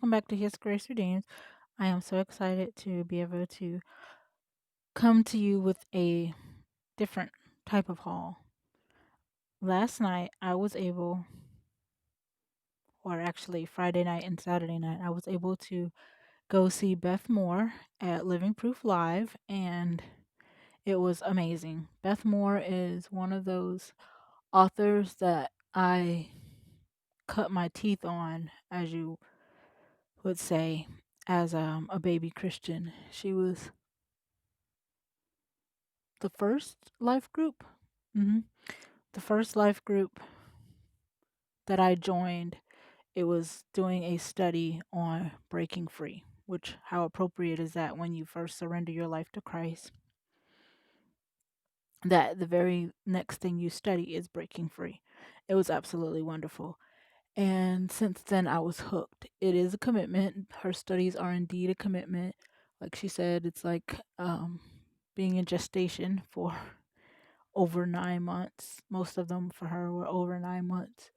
welcome back to His Grace Redeemed. I am so excited to be able to come to you with a different type of haul. Last night, I was able, or actually Friday night and Saturday night, I was able to go see Beth Moore at Living Proof Live, and it was amazing. Beth Moore is one of those authors that I cut my teeth on, as you would say, as a baby Christian. She was the first life group. hmm The first life group that I joined, it was doing a study on breaking free, which how appropriate is that when you first surrender your life to Christ? That the very next thing you study is breaking free. It was absolutely wonderful. And since then, I was hooked. It is a commitment. Her studies are indeed a commitment. Like she said, it's like being in gestation for over 9 months. Most of them for her were over 9 months.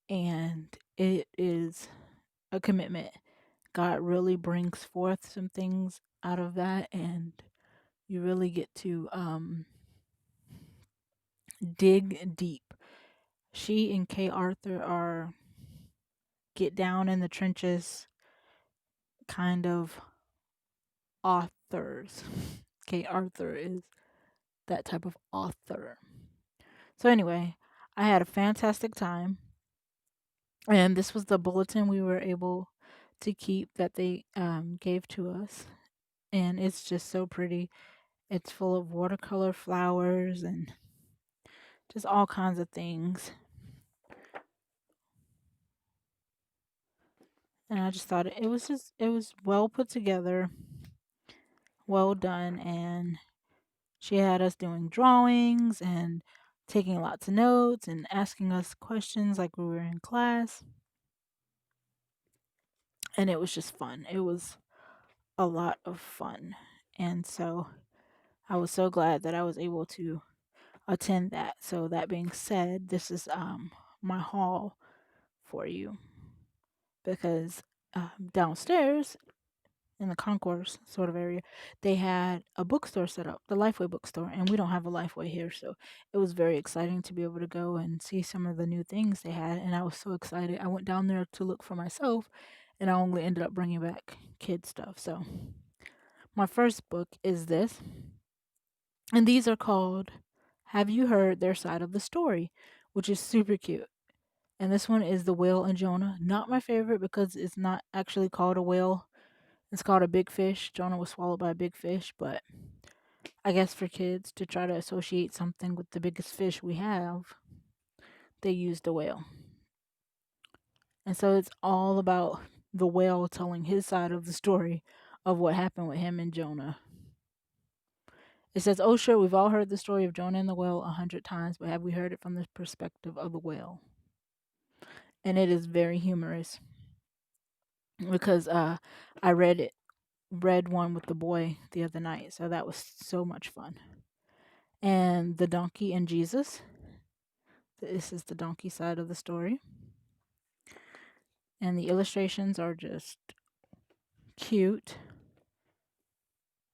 And it is a commitment. God really brings forth some things out of that, and you really get to dig deep. She and Kay Arthur are get down in the trenches kind of authors. Kay Arthur is that type of author. So, anyway, I had a fantastic time. And this was the bulletin we were able to keep that they gave to us. And it's just so pretty. It's full of watercolor flowers and just all kinds of things. And I just thought it was well put together, well done. And she had us doing drawings and taking lots of notes and asking us questions like we were in class. And it was just fun. It was a lot of fun. And so I was so glad that I was able to attend that. So that being said, this is my haul for you because downstairs in the concourse sort of area, they had a bookstore set up, the Lifeway bookstore, and we don't have a Lifeway here, so it was very exciting to be able to go and see some of the new things they had, and I was so excited. I went down there to look for myself, and I only ended up bringing back kid stuff. So my first book is this, and these are called Have You Heard Their Side of the Story, which is super cute. And this one is The Whale and Jonah. Not my favorite because it's not actually called a whale. It's called a big fish. Jonah was swallowed by a big fish, but I guess for kids to try to associate something with the biggest fish we have, they used a whale. And so it's all about the whale telling his side of the story of what happened with him and Jonah. It says, "Oh, sure, we've all heard the story of Jonah and the whale 100 times, but have we heard it from the perspective of the whale?" And it is very humorous because I read one with the boy the other night, so that was so much fun. And the donkey and Jesus. This is the donkey side of the story. And the illustrations are just cute.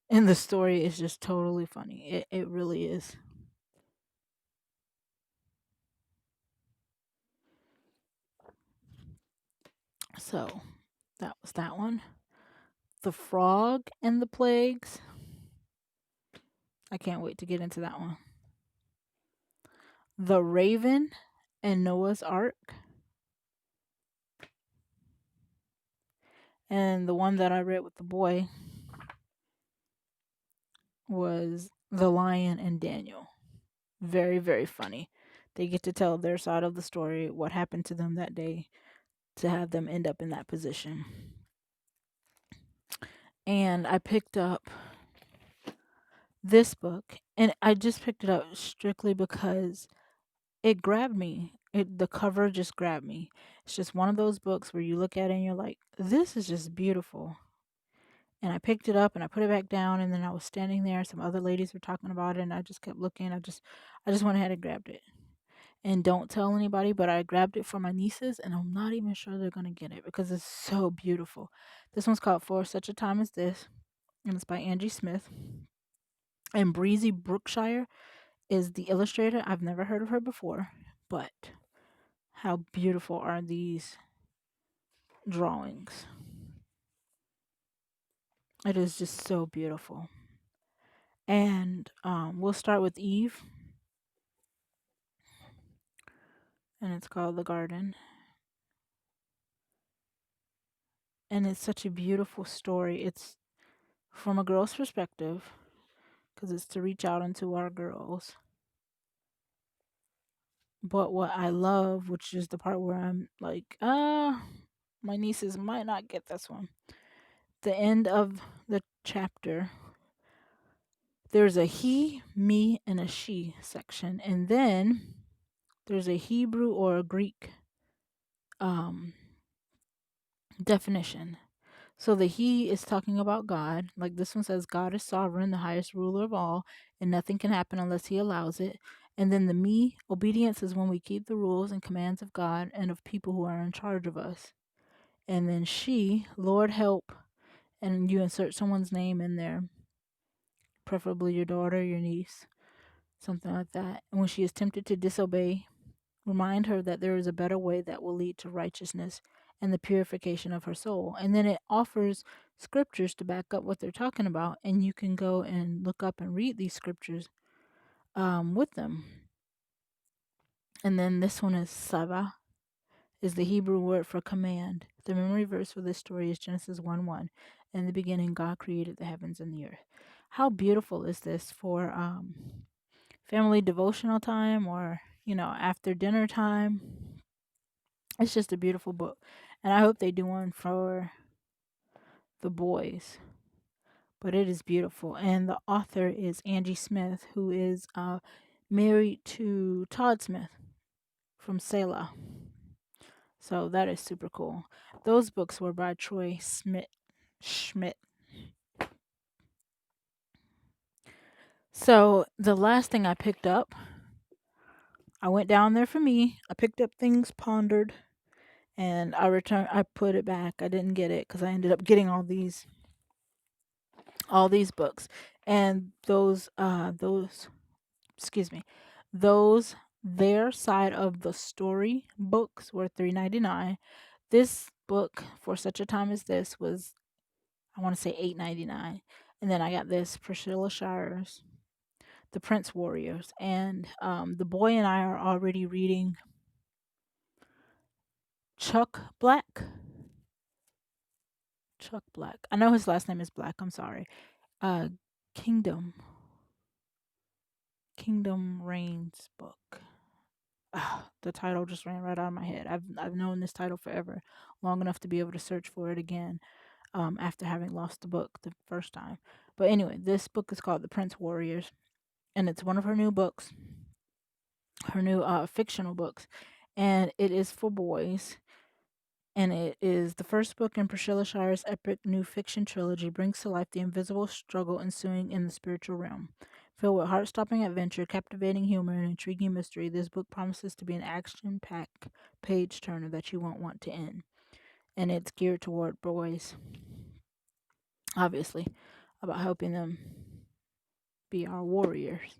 And the story is just totally funny. It really is. So that was that one. The Frog and the Plagues. I can't wait to get into that one. The Raven and Noah's Ark. And the one that I read with the boy was The Lion and Daniel. Very, very funny. They get to tell their side of the story, what happened to them that day to have them end up in that position. And I picked up this book, and I just picked it up strictly because it grabbed me. The cover just grabbed me. It's just one of those books where you look at it and you're like, this is just beautiful. And I picked it up and I put it back down, and then I was standing there. Some other ladies were talking about it, and I just kept looking. I just went ahead and grabbed it. and don't tell anybody, but I grabbed it for my nieces and I'm not even sure they're going to get it because it's so beautiful. This one's called For Such a Time as This, and it's by Angie Smith. And Breezy Brookshire is the illustrator. I've never heard of her before, but how beautiful are these drawings? It is just so beautiful. And we'll start with Eve, and it's called The Garden. And it's such a beautiful story. It's from a girl's perspective because it's to reach out into our girls. But what I love, which is the part where I'm like, my nieces might not get this one. The end of the chapter, there's a he, me, and a she section. And then there's a Hebrew or a Greek um, definition. So the he is talking about God. Like this one says, God is sovereign, the highest ruler of all, and nothing can happen unless he allows it. And then the me, obedience is when we keep the rules and commands of God and of people who are in charge of us. And then she, Lord help, and you insert someone's name in there, preferably your daughter, your niece, something like that. And when she is tempted to disobey, remind her that there is a better way that will lead to righteousness and the purification of her soul. And then it offers scriptures to back up what they're talking about, and you can go and look up and read these scriptures with them. And then this one is Sava, is the Hebrew word for command. The memory verse for this story is Genesis 1:1. In the beginning, God created the heavens and the earth. How beautiful is this for family devotional time or, after dinner time? It's just a beautiful book. And I hope they do one for the boys. But it is beautiful. And the author is Angie Smith, who is married to Todd Smith from Selah. So that is super cool. Those books were by Troy Schmidt. So the last thing I picked up, I went down there for me. I picked up Things Pondered, and I put it back. I didn't get it because I ended up getting all these books. And those excuse me, those their side of the story books were $3.99. This book, For Such a Time as This, was, I want to say, $8.99. And then I got this Priscilla Shire's The Prince Warriors, and the boy and I are already reading Chuck Black. Chuck Black. I know his last name is Black. I'm sorry. Uh, Kingdom Reigns book. The title just ran right out of my head. I've known this title forever, long enough to be able to search for it again. After having lost the book the first time. But anyway, this book is called The Prince Warriors, and it's one of her new books, her new fictional books, and it is for boys. And it is the first book in Priscilla Shire's epic new fiction trilogy, brings to life the invisible struggle ensuing in the spiritual realm. Filled with heart-stopping adventure, captivating humor, and intriguing mystery, this book promises to be an action-packed page-turner that you won't want to end. And it's geared toward boys, obviously, about helping them be our warriors.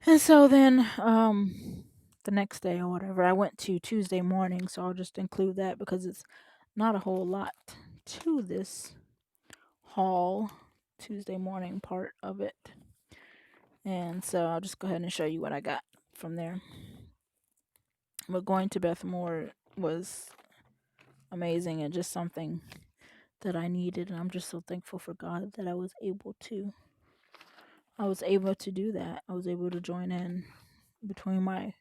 And so then, the next day or whatever, I went to Tuesday morning, so I'll just include that because it's not a whole lot to this haul, Tuesday morning part of it. And so I'll just go ahead and show you what I got from there. But going to Beth Moore was amazing and just something that I needed, and I'm just so thankful for God that I was able to do that. I was able to join in between my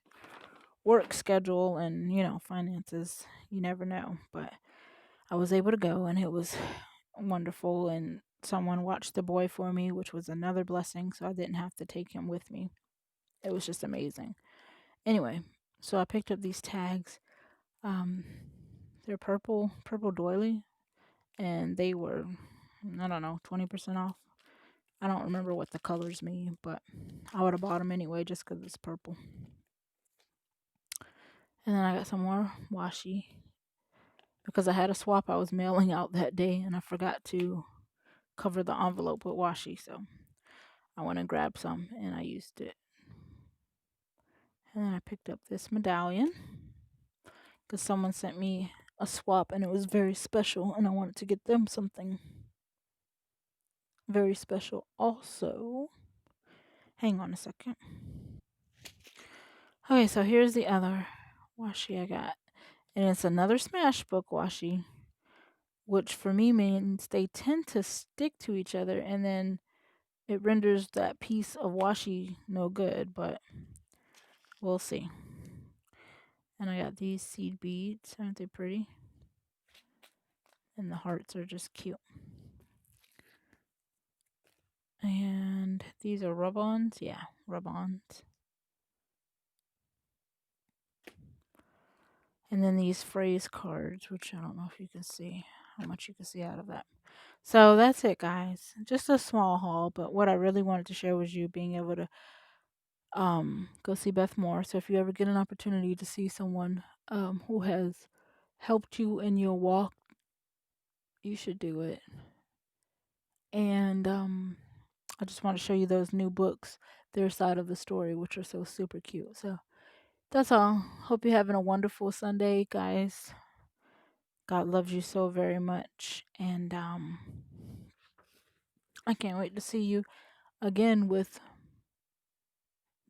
work schedule and, finances. You never know, but I was able to go, and it was wonderful. And someone watched the boy for me, which was another blessing, so I didn't have to take him with me. It was just amazing. Anyway, so I picked up these tags. They're purple doily, and they were, I don't know, 20% off. I don't remember what the colors mean, but I would have bought them anyway just because it's purple. And then I got some more washi because I had a swap I was mailing out that day and I forgot to cover the envelope with washi. So I went and grabbed some and I used it. And then I picked up this medallion because someone sent me a swap and it was very special and I wanted to get them something very special also. Hang on a second. Okay, so here's the other washi I got. And it's another Smash Book washi, which for me means they tend to stick to each other and then it renders that piece of washi no good, but we'll see. And I got these seed beads. Aren't they pretty? And the hearts are just cute. And these are rub-ons. Yeah, rub-ons. And then these phrase cards, which I don't know if you can see how much you can see out of that. So that's it, guys. Just a small haul, but what I really wanted to share was you being able to go see Beth Moore. So if you ever get an opportunity to see someone who has helped you in your walk, you should do it. And I just want to show you those new books, their side of the story, which are so super cute. So that's all. Hope you're having a wonderful Sunday, guys. God loves you so very much. And I can't wait to see you again with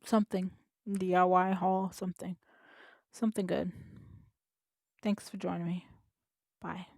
something DIY haul, something good. Thanks for joining me. Bye.